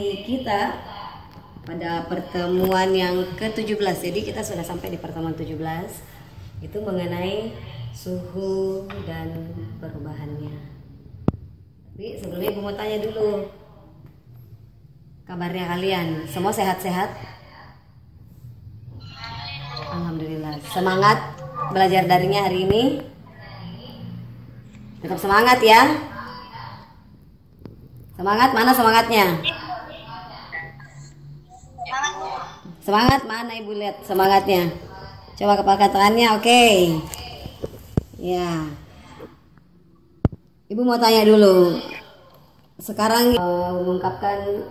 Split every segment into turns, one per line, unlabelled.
Kita pada pertemuan yang ke-17, jadi kita sudah sampai di pertemuan 17, itu mengenai suhu dan perubahannya. Tapi sebelumnya Ibu mau tanya dulu, kabarnya kalian semua sehat-sehat? Alhamdulillah. Semangat belajar darinya hari ini? Tetap semangat ya. Semangat, mana semangatnya? Semangat mana Ibu lihat semangatnya? Coba kepala tangannya, oke. Ya. Ibu mau tanya dulu. Sekarang mengungkapkan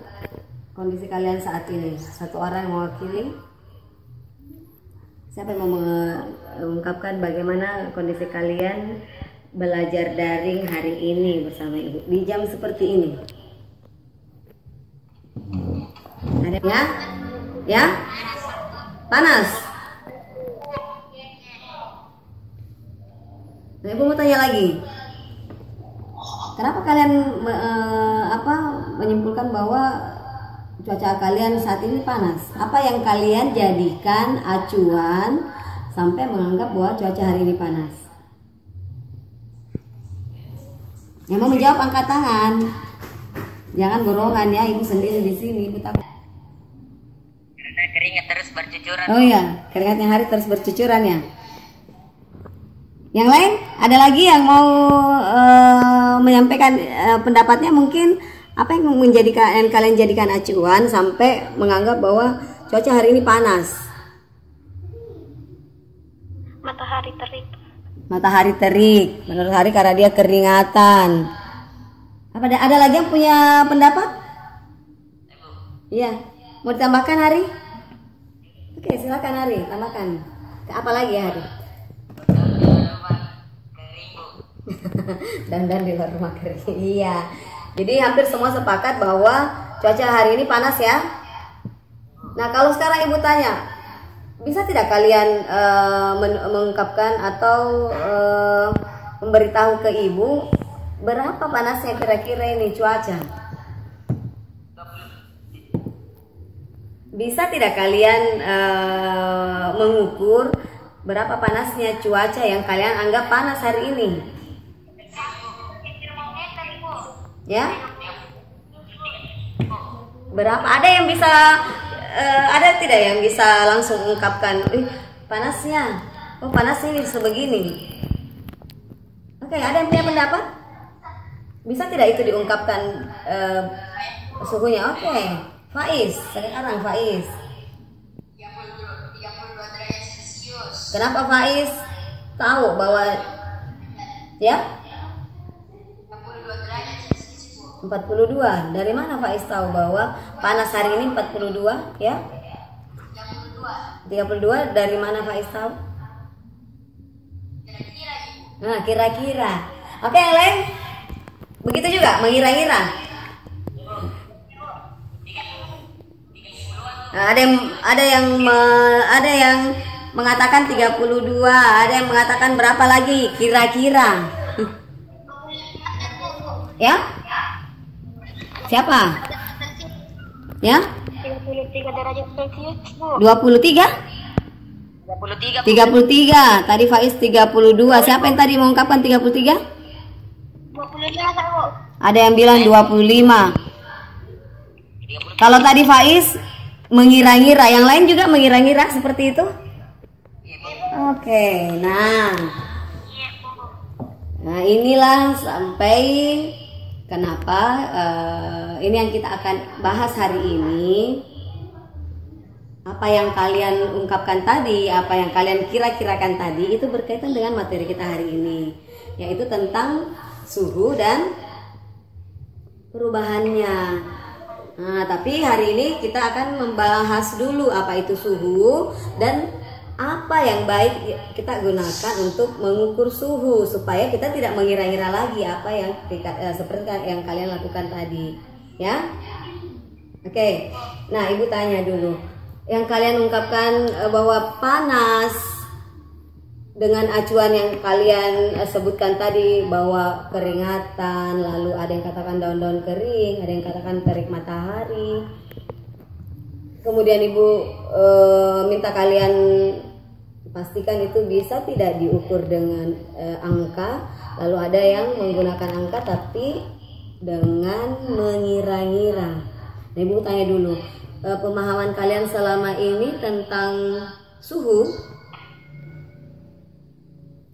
kondisi kalian saat ini. Satu orang yang mewakili. Siapa yang mau mengungkapkan bagaimana kondisi kalian belajar daring hari ini bersama Ibu di jam seperti ini? Ada ya? Ya? Panas? Nah, Ibu mau tanya lagi. Kenapa kalian menyimpulkan bahwa cuaca kalian saat ini panas? Apa yang kalian jadikan acuan sampai menganggap bahwa cuaca hari ini panas? Yang mau menjawab angkat tangan. Jangan borongan ya, Ibu sendiri di sini. Ibu takut.
Karena keringat terus bercucuran.
Oh iya, keringatnya hari terus bercucuran ya. Yang lain, ada lagi yang mau menyampaikan pendapatnya, mungkin apa yang menjadikan kalian jadikan acuan sampai menganggap bahwa cuaca hari ini panas?
Matahari terik.
Matahari terik, menurut Hari karena dia keringatan. Apa ada lagi yang punya pendapat? Iya, mau ditambahkan Hari? Oke, silakan Hari, tambahkan. Apa lagi ya Hari? Dan di luar rumah kering. Iya. Jadi hampir semua sepakat bahwa cuaca hari ini panas ya. Nah, kalau sekarang Ibu tanya, bisa tidak kalian mengungkapkan atau memberitahu ke Ibu berapa panasnya kira-kira ini cuaca? Bisa tidak kalian mengukur berapa panasnya cuaca yang kalian anggap panas hari ini? Ya? Berapa? Ada yang bisa ada tidak yang bisa langsung ungkapkan, panasnya. Oh, panasnya ini sebegini. Oke, ada yang punya pendapat? Bisa tidak itu diungkapkan suhunya? Oke. Faiz, sekarang Faiz.
32 derajat Celcius.
Kenapa Faiz tahu bahwa ya? 42. Dari mana Faiz tahu bahwa panas hari ini 42 ya? 32 dari mana Faiz tahu? Nah, kira-kira. Oke, yang lain? Begitu juga, mengira-ngira. Nah, ada yang mengatakan 32, ada yang mengatakan berapa lagi? Kira-kira. Ya? Siapa? Ya?
33 derajat Celcius, Bu.
23? 33. Tadi Faiz 32. Siapa yang tadi mengungkapkan 33?
25, Bu.
Ada yang bilang 25. Kalau tadi Faiz mengira-ngira, yang lain juga mengira-ngira seperti itu? Oke, nah inilah sampai kenapa ini yang kita akan bahas hari ini. Apa yang kalian ungkapkan tadi, apa yang kalian kira-kirakan tadi, itu berkaitan dengan materi kita hari ini, yaitu tentang suhu dan perubahannya. Nah, tapi hari ini kita akan membahas dulu apa itu suhu dan apa yang baik kita gunakan untuk mengukur suhu supaya kita tidak mengira-ngira lagi apa yang seperti yang kalian lakukan tadi, ya. Oke. Nah, Ibu tanya dulu. Yang kalian ungkapkan bahwa panas dengan acuan yang kalian sebutkan tadi bahwa keringatan, lalu ada yang katakan daun-daun kering, ada yang katakan terik matahari. Kemudian Ibu minta kalian pastikan itu bisa tidak diukur dengan angka. Lalu ada yang menggunakan angka tapi dengan mengira-ngira. Nah, Ibu tanya dulu, pemahaman kalian selama ini tentang suhu,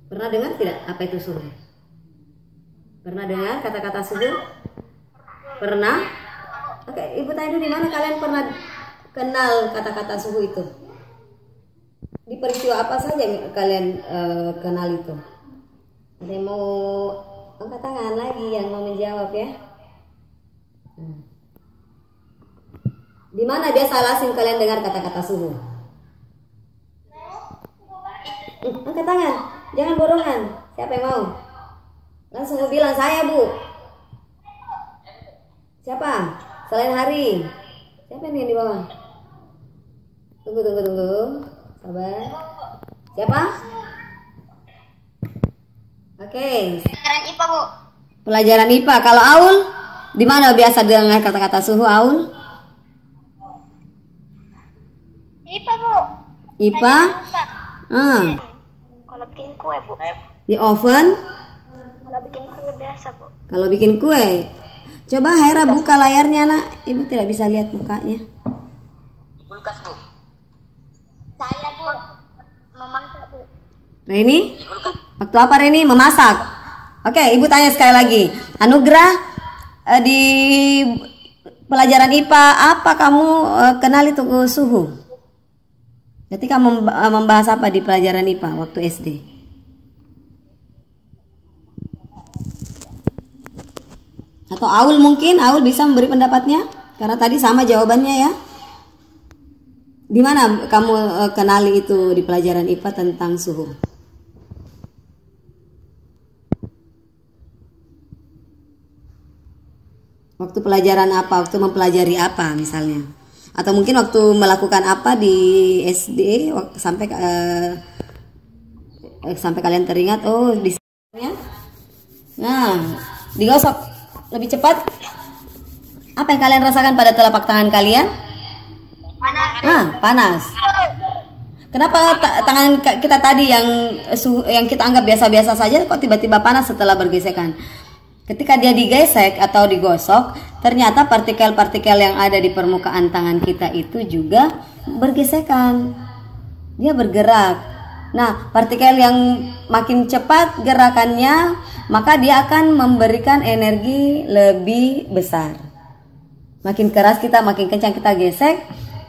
pernah dengar tidak apa itu suhu? Pernah dengar kata-kata suhu? Pernah? Oke, Ibu tanya dulu, di mana kalian pernah kenal kata-kata suhu itu? Di peristiwa apa saja kalian kenal itu? Ada yang mau angkat tangan lagi yang mau menjawab ya? Di mana biasa asing kalian dengar kata-kata suhu? Angkat tangan, jangan borongan. Siapa yang mau? Langsung bilang saya, Bu. Siapa? Selain Hari. Siapa nih yang di bawah? Tunggu. Sabar. Siapa? Oke.
Pelajaran IPA, Bu.
Pelajaran IPA. Kalau Aul, di mana biasa dengar kata-kata suhu, Aul?
IPA, Bu.
IPA?
Kalau bikin kue, Bu.
Di oven?
Kalau bikin kue biasa, Bu.
Kalau bikin kue. Coba Haira buka layarnya, Nak. Ibu tidak bisa lihat mukanya.
Kulkas, Bu.
Saya, Bu, memasak, Bu.
Reni? Waktu apa Reni? Memasak. Oke, Ibu tanya sekali lagi. Anugrah, di pelajaran IPA apa kamu kenal itu suhu? Ketika membahas apa di pelajaran IPA waktu SD? Atau Aul mungkin? Aul bisa memberi pendapatnya? Karena tadi sama jawabannya ya. Di mana kamu kenali itu di pelajaran IPA tentang suhu? Waktu pelajaran apa? Waktu mempelajari apa misalnya? Atau mungkin waktu melakukan apa di SD sampai kalian teringat, oh di sini. Nah, digosok lebih cepat. Apa yang kalian rasakan pada telapak tangan kalian?
Panas.
Panas. Kenapa tangan kita tadi yang kita anggap biasa-biasa saja kok tiba-tiba panas setelah bergesekan? Ketika dia digesek atau digosok, ternyata partikel-partikel yang ada di permukaan tangan kita itu juga bergesekan. Dia bergerak. Nah, partikel yang makin cepat gerakannya, maka dia akan memberikan energi lebih besar. Makin keras kita, makin kencang kita gesek,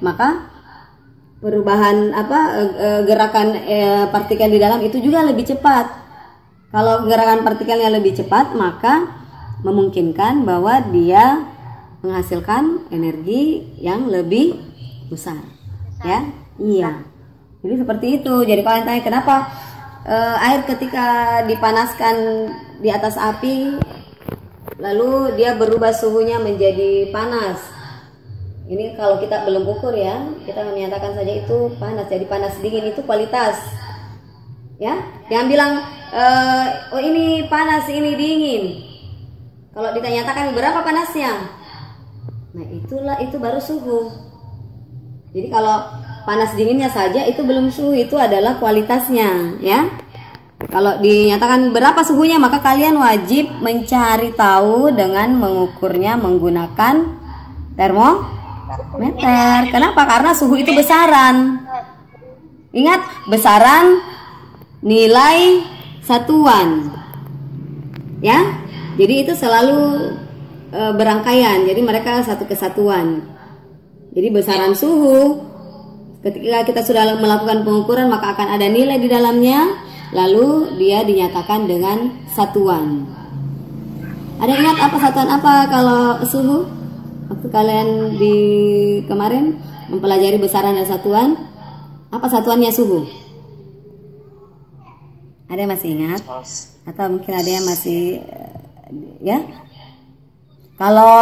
maka perubahan gerakan partikel di dalam itu juga lebih cepat. Kalau gerakan partikelnya lebih cepat, maka memungkinkan bahwa dia menghasilkan energi yang lebih besar. Ya, iya. Jadi seperti itu. Jadi kalian tanya kenapa air ketika dipanaskan di atas api, lalu dia berubah suhunya menjadi panas. Ini kalau kita belum ukur ya, kita menyatakan saja itu panas. Jadi panas dingin itu kualitas. Ya, jangan bilang oh ini panas, ini dingin. Kalau ditanyatakan berapa panasnya, nah itu baru suhu. Jadi kalau panas dinginnya saja itu belum suhu, itu adalah kualitasnya, ya. Kalau dinyatakan berapa suhunya, maka kalian wajib mencari tahu dengan mengukurnya menggunakan termometer. Kenapa? Karena suhu itu besaran. Ingat, besaran nilai satuan, ya. Jadi itu selalu berangkaian. Jadi mereka satu kesatuan. Jadi besaran suhu, ketika kita sudah melakukan pengukuran, maka akan ada nilai di dalamnya. Lalu dia dinyatakan dengan satuan. Ada ingat apa satuan apa kalau suhu? Waktu kalian di kemarin mempelajari besaran dan satuan, apa satuannya suhu? Ada yang masih ingat? Atau mungkin ada yang masih ya? Kalau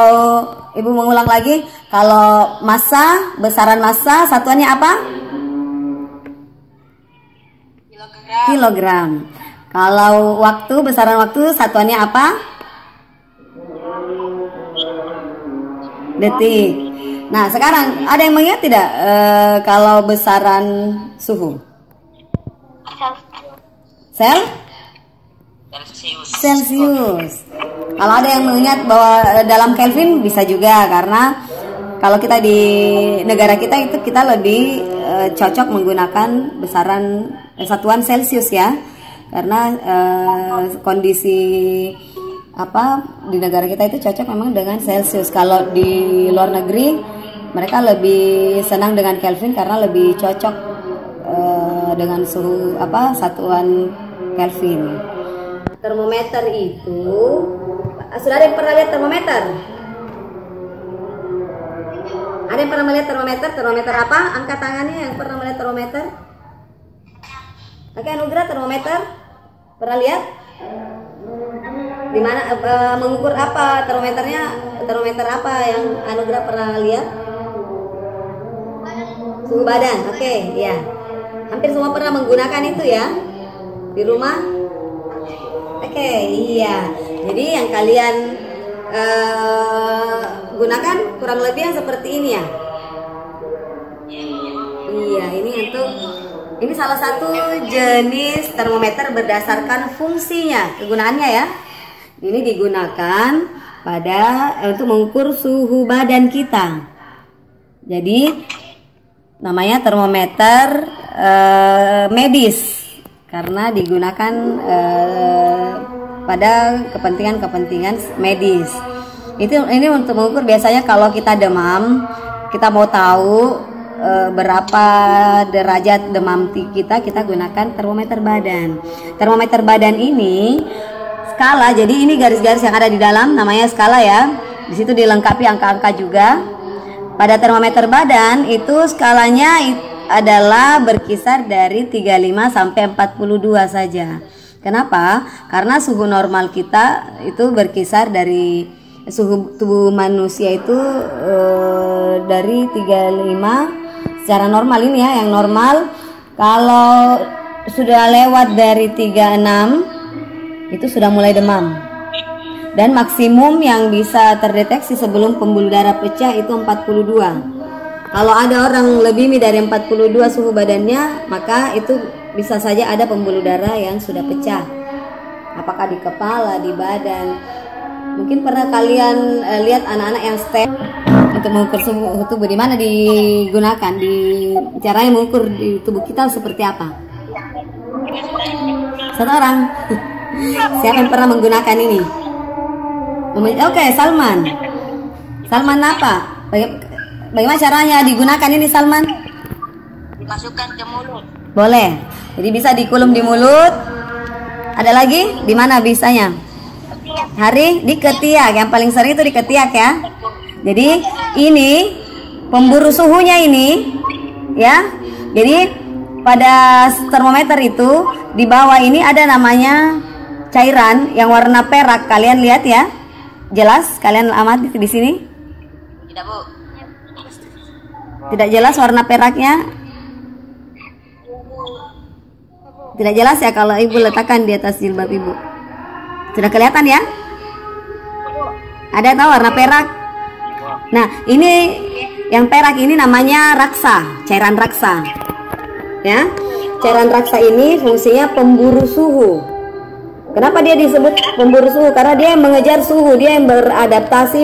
Ibu mengulang lagi, kalau massa, besaran massa, satuannya apa? Kilogram. Kalau waktu, besaran waktu satuannya apa? Detik. Nah, sekarang ada yang mengingat tidak kalau besaran suhu? Celsius. Kalau ada yang mengingat bahwa dalam Kelvin bisa juga, karena kalau kita di negara kita itu kita lebih cocok menggunakan besaran satuan Celsius ya, karena kondisi di negara kita itu cocok memang dengan Celsius. Kalau di luar negeri mereka lebih senang dengan Kelvin karena lebih cocok dengan suhu satuan Kelvin. Termometer itu, sudah ada yang pernah lihat termometer? Ada yang pernah melihat termometer? Termometer apa? Angkat tangannya yang pernah melihat termometer. Oke, Anugrah, termometer pernah lihat? Di mana mengukur apa termometernya? Termometer apa yang Anugrah pernah lihat? Suhu badan. Oke, ya. Hampir semua pernah menggunakan itu ya di rumah. Oke, iya. Jadi yang kalian gunakan kurang lebih yang seperti ini ya. Iya, ini salah satu jenis termometer berdasarkan fungsinya, kegunaannya ya. Ini digunakan untuk mengukur suhu badan kita. Jadi namanya termometer medis karena digunakan pada kepentingan medis. Ini untuk mengukur, biasanya kalau kita demam, kita mau tahu berapa derajat demam kita gunakan termometer badan. Termometer badan ini skala, jadi ini garis-garis yang ada di dalam namanya skala ya. Di situ dilengkapi angka-angka juga. Pada termometer badan itu skalanya adalah berkisar dari 35 sampai 42 saja. Kenapa? Karena suhu normal kita itu berkisar dari suhu tubuh manusia itu dari 35 secara normal ini ya, yang normal. Kalau sudah lewat dari 36 itu sudah mulai demam. Dan maksimum yang bisa terdeteksi sebelum pembuluh darah pecah itu 42. Kalau ada orang lebih dari 42 suhu badannya, maka itu bisa saja ada pembuluh darah yang sudah pecah. Apakah di kepala, di badan. Mungkin pernah kalian lihat anak-anak yang STEM untuk mengukur suhu tubuh, di mana digunakan, caranya mengukur di tubuh kita seperti apa? Satu orang. Siapa yang pernah menggunakan ini? Oke, Salman. Salman apa? Bagaimana caranya digunakan ini, Salman?
Dimasukkan ke mulut.
Boleh. Jadi bisa dikulum di mulut. Ada lagi? Di mana bisanya? Hari di ketiak. Yang paling sering itu di ketiak ya. Jadi ini pemburu suhunya ini ya. Jadi pada termometer itu di bawah ini ada namanya cairan yang warna perak. Kalian lihat ya. Jelas? Kalian amati di sini?
Tidak, Bu.
Tidak jelas warna peraknya? Tidak jelas ya kalau ibu letakkan di atas jilbab ibu. Sudah kelihatan ya? Ada tahu warna perak? Nah, ini yang perak ini namanya raksa, cairan raksa. Ya, cairan raksa ini fungsinya pemburu suhu. Kenapa dia disebut pemburu suhu? Karena dia mengejar suhu, dia yang beradaptasi.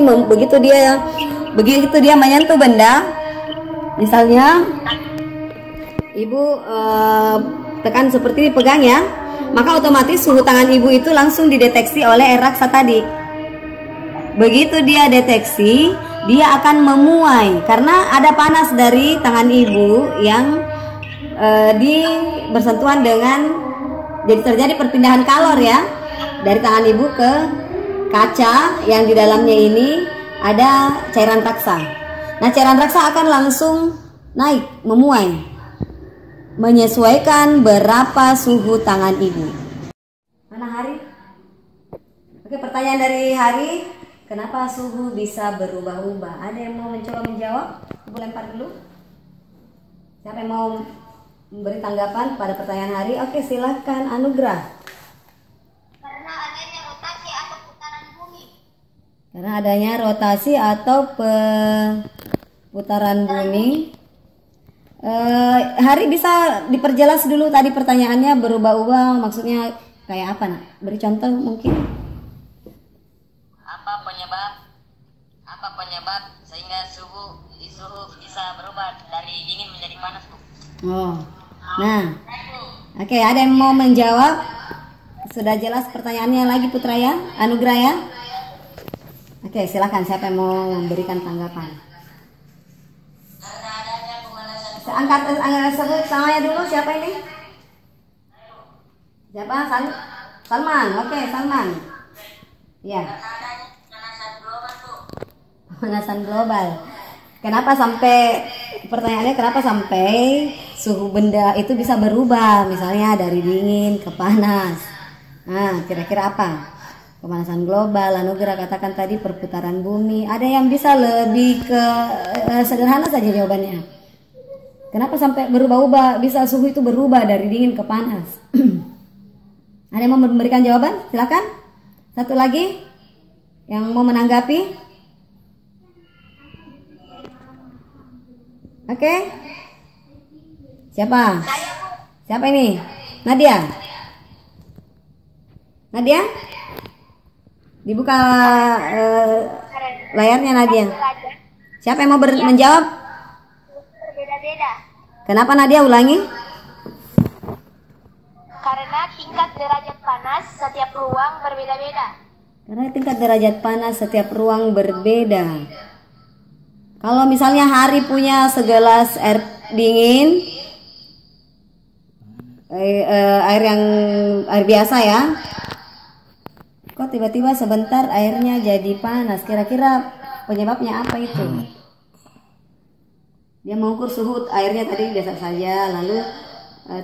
Begitu dia menyentuh benda, misalnya ibu tekan seperti ini, pegang ya, maka otomatis suhu tangan ibu itu langsung dideteksi oleh raksa tadi. Begitu dia deteksi, dia akan memuai karena ada panas dari tangan ibu yang bersentuhan dengan, jadi terjadi perpindahan kalor ya dari tangan ibu ke kaca yang di dalamnya ini ada cairan raksa. Nah, cairan raksa akan langsung naik, memuai, menyesuaikan berapa suhu tangan ibu. Mana Hari? Oke, pertanyaan dari Hari, kenapa suhu bisa berubah-ubah? Ada yang mau mencoba menjawab? Ibu lempar dulu. Siapa yang mau memberi tanggapan pada pertanyaan hari. Oke, silakan Anugrah.
Karena adanya rotasi atau putaran bumi.
Karena adanya rotasi atau putaran bumi. Hari bisa diperjelas dulu tadi pertanyaannya berubah-ubah, maksudnya kayak apa nak? Beri contoh mungkin.
Apa penyebab sehingga suhu bisa berubah dari dingin menjadi panas, Bu?
Oh, nah, oke, ada yang mau menjawab? Sudah jelas pertanyaannya lagi Putra ya, Anugrah ya. Oke, silakan siapa yang mau memberikan tanggapan? Angkat sebut namanya dulu, siapa ini? Siapa? Salman. Oke, Salman. Ya. Pemanasan global. Kenapa sampai pertanyaannya kenapa sampai suhu benda itu bisa berubah, misalnya dari dingin ke panas? Nah, kira-kira apa? Pemanasan global, Anugrah katakan tadi perputaran bumi. Ada yang bisa lebih ke sederhana saja jawabannya. Kenapa sampai berubah-ubah, bisa suhu itu berubah dari dingin ke panas? Ada yang mau memberikan jawaban? Silakan. Satu lagi yang mau menanggapi. Oke. Siapa? Siapa ini? Nadia. Nadia? Dibuka layarnya Nadia. Siapa yang mau menjawab?
Berbeda-beda.
Kenapa Nadia ulangi?
Karena tingkat derajat panas setiap ruang berbeda-beda.
Karena tingkat derajat panas setiap ruang berbeda. Kalau misalnya hari punya segelas air dingin, air biasa ya, kok tiba-tiba sebentar airnya jadi panas? Kira-kira penyebabnya apa itu? Dia mengukur suhu airnya tadi biasa saja, lalu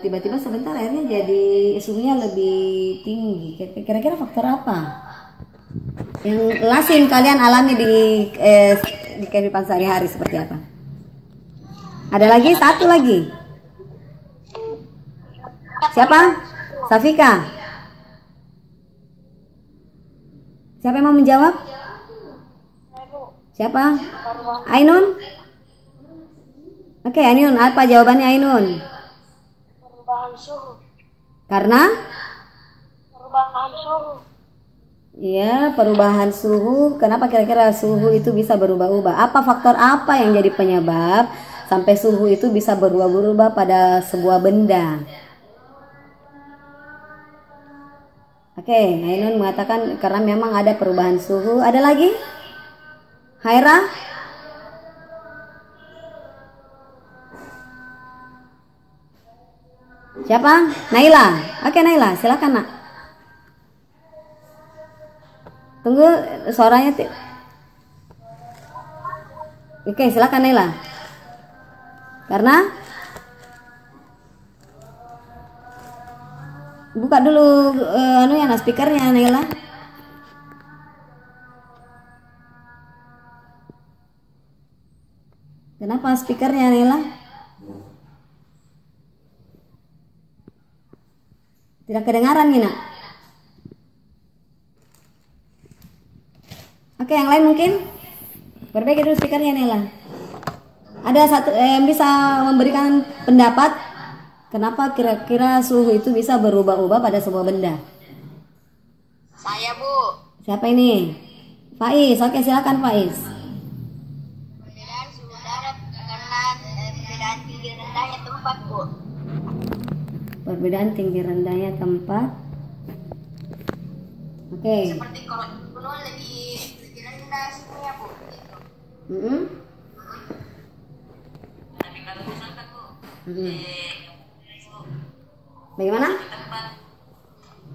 tiba-tiba sebentar airnya jadi suhunya lebih tinggi. Kira-kira faktor apa yang lazim kalian alami di kehidupan sehari-hari seperti apa? Ada lagi, satu lagi. Siapa? Safika. Siapa yang mau menjawab? Siapa? Ainun? Oke, Ainun, apa jawabannya Ainun?
Perubahan suhu.
Karena?
Perubahan suhu.
Iya, perubahan suhu. Kenapa kira-kira suhu itu bisa berubah-ubah? Apa faktor apa yang jadi penyebab sampai suhu itu bisa berubah-ubah pada sebuah benda? Oke, Ainun mengatakan karena memang ada perubahan suhu. Ada lagi? Haira? Siapa? Naila. Oke, Naila, silakan nak. Tunggu suaranya. Oke, silakan Naila. Karena buka dulu speakernya Naila. Kenapa speakernya Naila? Tidak kedengaran Nina. Oke, yang lain mungkin perbaiki dulu speakernya Nela. Ada satu yang bisa memberikan pendapat kenapa kira-kira suhu itu bisa berubah-ubah pada sebuah benda?
Saya, Bu.
Siapa ini? Faiz. Oke, silakan Faiz.
Perbedaan suhu darat karena perbedaan tinggi rendahnya tempat, Bu.
Perbedaan tinggi rendahnya tempat. Oke.
Seperti kalau gunung lebih rendah suhunya, Bu. Gitu. Tapi kalau misalkan, Bu,
Bagaimana?
satu tempat.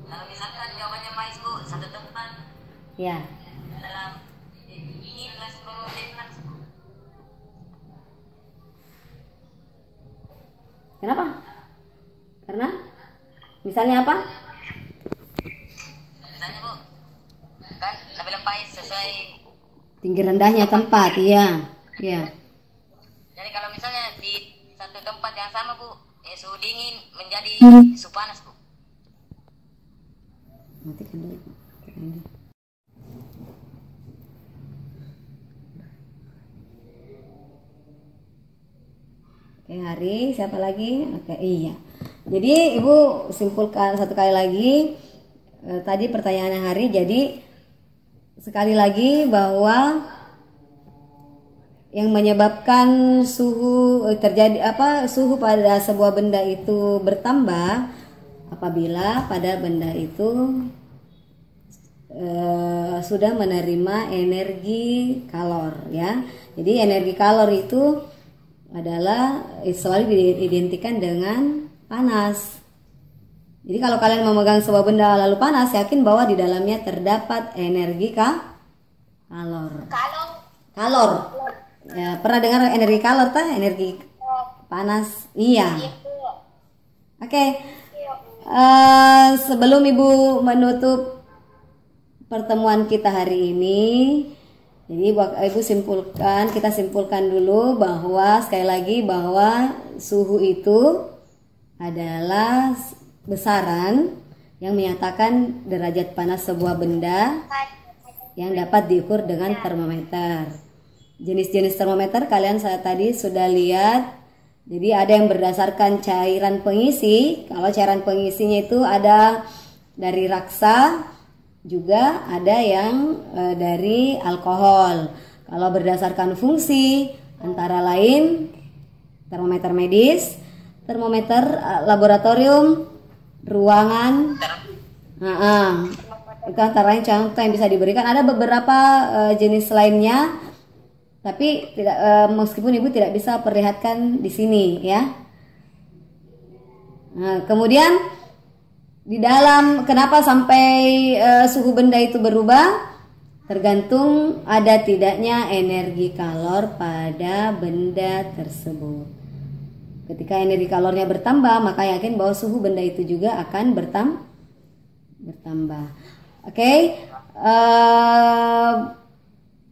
Kalau misalkan jawabannya mais, Bu, satu tempat.
Ya.
Dalam ini kelas kelas.
Kenapa? Karena misalnya apa?
Misalnya, Bu, kan lebih lepais sesuai.
Tinggi rendahnya tempat, iya. Iya.
Jadi kalau misalnya di satu tempat yang sama, Bu, suhu dingin menjadi suhu panas, Bu.
Matikan dulu. Oke, Hari, siapa lagi? Oke, iya. Jadi Ibu simpulkan satu kali lagi tadi pertanyaannya Hari. Jadi sekali lagi bahwa yang menyebabkan suhu suhu pada sebuah benda itu bertambah apabila pada benda itu sudah menerima energi kalor, ya. Jadi energi kalor itu adalah selalu diidentikan dengan panas. Jadi kalau kalian memegang sebuah benda lalu panas, yakin bahwa di dalamnya terdapat energi kalor. Kalor. Ya, pernah dengar energi kalor tah? Energi panas. Iya. Oke. Sebelum Ibu menutup pertemuan kita hari ini, jadi Ibu kita simpulkan dulu bahwa sekali lagi bahwa suhu itu adalah besaran yang menyatakan derajat panas sebuah benda yang dapat diukur dengan termometer. Jenis-jenis termometer kalian tadi sudah lihat. Jadi ada yang berdasarkan cairan pengisi. Kalau cairan pengisinya itu ada dari raksa, juga ada yang dari alkohol. Kalau berdasarkan fungsi antara lain termometer medis, termometer laboratorium, ruangan. Itu antara lain contoh yang bisa diberikan. Ada beberapa jenis lainnya, tapi tidak meskipun Ibu tidak bisa perlihatkan di sini, ya. Nah, kemudian di dalam kenapa sampai suhu benda itu berubah? Tergantung ada tidaknya energi kalor pada benda tersebut. Ketika energi kalornya bertambah, maka yakin bahwa suhu benda itu juga akan bertambah. Oke.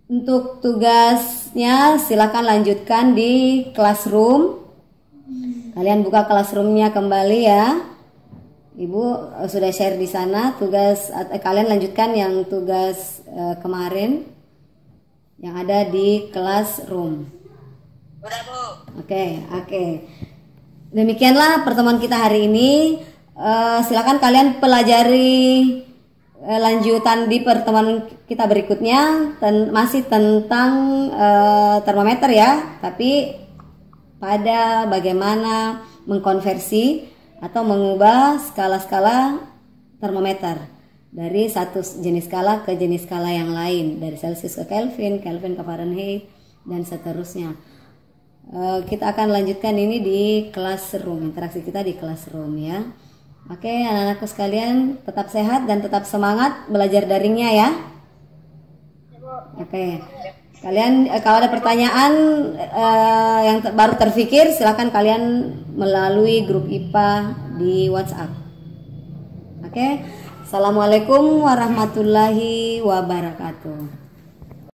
Untuk tugasnya silakan lanjutkan di classroom. Kalian buka classroomnya kembali, ya. Ibu sudah share di sana tugas. Kalian lanjutkan yang tugas kemarin yang ada di classroom.
Udah, Bu.
Oke. Demikianlah pertemuan kita hari ini. Silakan kalian pelajari lanjutan di pertemuan kita berikutnya masih tentang termometer, ya, tapi pada bagaimana mengkonversi atau mengubah skala-skala termometer dari satu jenis skala ke jenis skala yang lain, dari Celsius ke Kelvin, Kelvin ke Fahrenheit, dan seterusnya. Kita akan lanjutkan ini di classroom, interaksi kita di classroom, ya. Oke, anak-anakku sekalian, tetap sehat dan tetap semangat belajar daringnya, ya. Oke. Kalian kalau ada pertanyaan yang baru terfikir, silakan kalian melalui grup IPA di WhatsApp. Oke. Assalamualaikum warahmatullahi wabarakatuh.